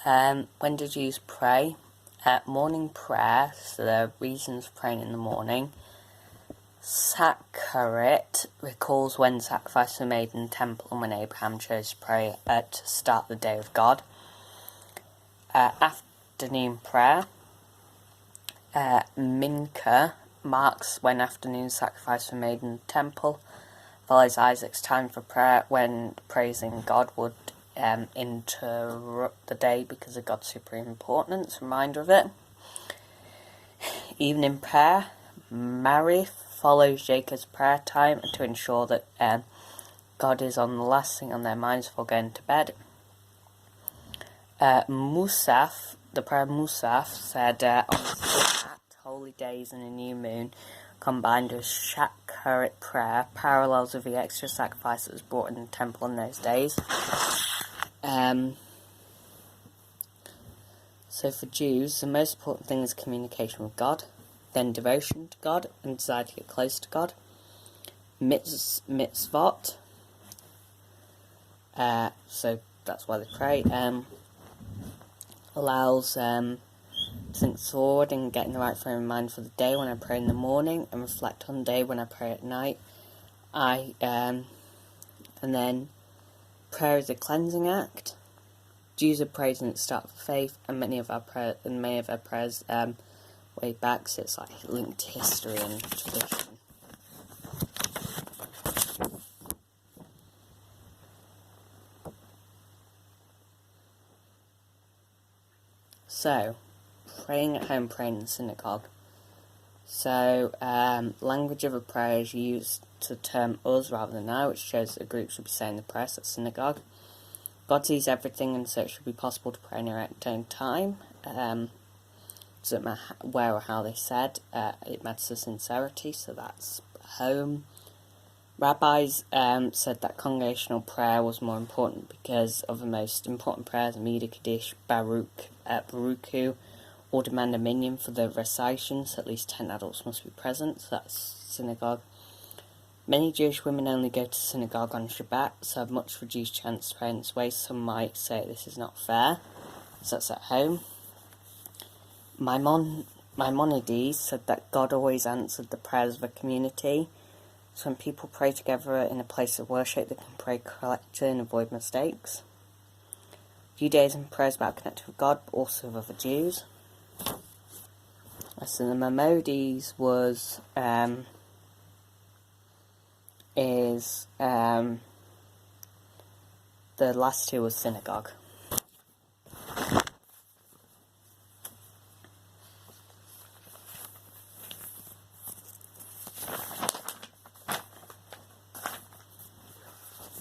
When do Jews pray? Morning prayer, so there are reasons for praying in the morning. Sakarit recalls when sacrifices were made in the temple and when Abraham chose to pray to start the day with God. Afternoon prayer. Mincha marks when afternoon sacrifices were made in the temple. Follows Isaac's time for prayer when praising God would interrupt the day because of God's supreme importance. Reminder of it. Evening prayer. Marith follows Jacob's prayer time to ensure that God is on the last thing on their minds before going to bed. Musaf, the prayer Musaf, said on Shabbat, holy days and a new moon, combined with Shakarit prayer, parallels with the extra sacrifice that was brought in the temple in those days. So for Jews, the most important thing is communication with God, then devotion to God and desire to get close to God. Mitzvot, so that's why they pray, allows to think forward and get in the right frame of mind for the day when I pray in the morning and reflect on the day when I pray at night. And then prayer is a cleansing act. Jews are praising at the start of faith, and many of our prayers way back, so it's like linked to history and tradition. So, praying at home, praying in the synagogue. So, language of a prayer is used to term us rather than I, which shows that a group should be saying the prayers at synagogue. God sees everything, and so it should be possible to pray in our own time. Doesn't matter where or how they said, it matters the sincerity, so that's home. Rabbis said that congregational prayer was more important because of the most important prayers, Amida Kaddish, Baruchu, all demand a minyan for the recitation, so at least 10 adults must be present, so that's synagogue. Many Jewish women only go to synagogue on Shabbat, so have much reduced chance to pray in this way. Some might say this is not fair, so that's at home. Maimonides said that God always answered the prayers of the community. So when people pray together in a place of worship, they can pray collectively and avoid mistakes. Judaism prays about connecting with God, but also with other Jews. So the Maimonides was the last two was synagogue.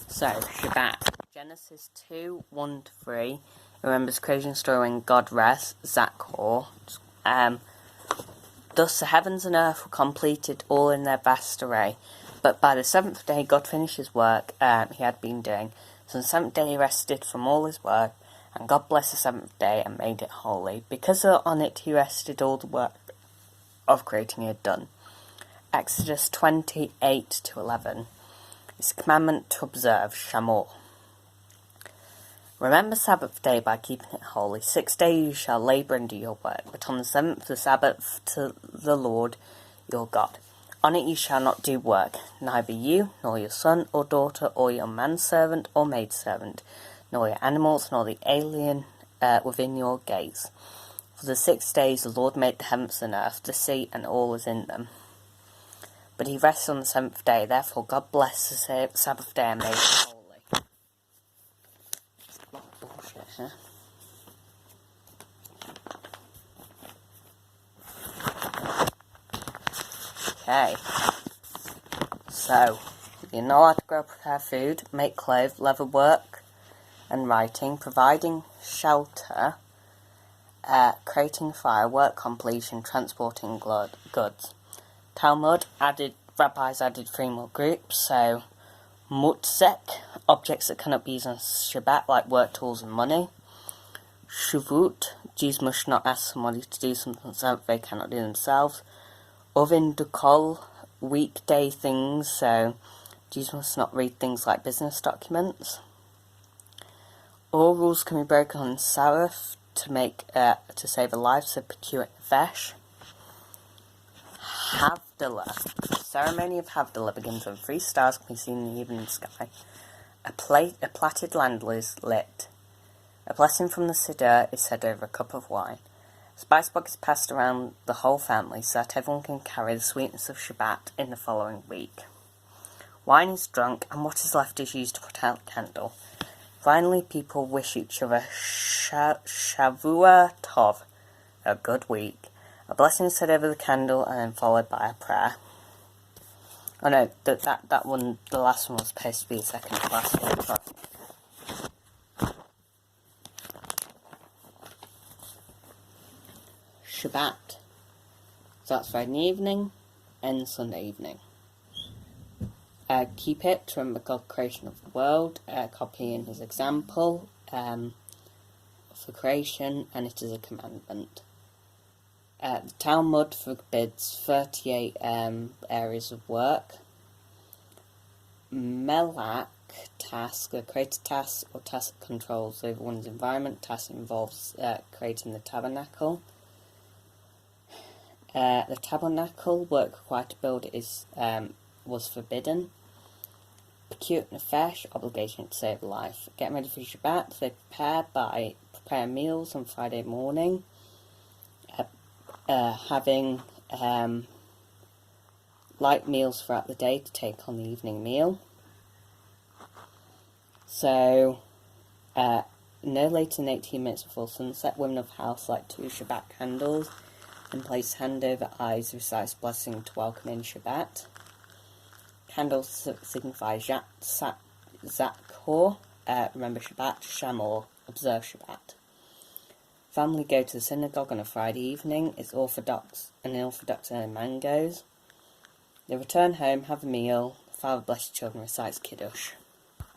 So, Shabbat. Genesis 2, 1-3. Remembers creation story when God rests, Zachor. Thus the heavens and earth were completed all in their vast array. But by the seventh day God finished his work he had been doing. So on the seventh day he rested from all his work, and God blessed the seventh day and made it holy, because on it he rested all the work of creating he had done. Exodus 28-11. It's a commandment to observe, Shamor. Remember Sabbath day by keeping it holy. 6 days you shall labour and do your work, but on the seventh the Sabbath to the Lord your God. On it you shall not do work, neither you, nor your son or daughter, or your manservant or maidservant, nor your animals, nor the alien within your gates. For the 6 days the Lord made the heavens and earth, the sea, and all was in them. But he rested on the seventh day, therefore God blessed the Sabbath day and made it holy. It's a lot of bullshit, huh? Okay. So, you're not allowed to grow, prepare food, make clothes, leather work and writing, providing shelter, creating fire, work completion, transporting goods. Talmud rabbis added 3 more groups, so mutzek, objects that cannot be used on Shabbat, like work tools and money. Shavut, Jews must not ask somebody to do something that they cannot do themselves. Ovin dukol, weekday things, so Jews must not read things like business documents. All rules can be broken on Sabbath to save a life, so Pekut Nefesh. Havdalah. The ceremony of Havdalah begins when 3 stars can be seen in the evening sky. A plaited landau is lit. A blessing from the Siddur is said over a cup of wine. A spice box is passed around the whole family so that everyone can carry the sweetness of Shabbat in the following week. Wine is drunk, and what is left is used to put out the candle. Finally, people wish each other Shavua Tov, a good week. A blessing is said over the candle and then followed by a prayer. Oh no, that one, the last one was supposed to be the second to last one, but Shabbat starts Friday evening, ends Sunday evening. Keep it to remember God's creation of the world, copying his example for creation, and it is a commandment. The Talmud forbids 38 areas of work. Melach task, a creative task or task that controls over one's environment. Task involves creating the tabernacle. The tabernacle work required to build it was forbidden. Pekut Nefesh, obligation to save life. Getting ready for Shabbat, they prepare meals on Friday morning. Having light meals throughout the day to take on the evening meal. So, no later than 18 minutes before sunset, women of the house light 2 Shabbat candles and place hand over eyes, recites blessing to welcome in Shabbat. Candles signify Zakhor, remember Shabbat, Shamor, observe Shabbat. Family go to the synagogue on a Friday evening. It's Orthodox man goes. They return home, have a meal. The father blesses children, recites Kiddush.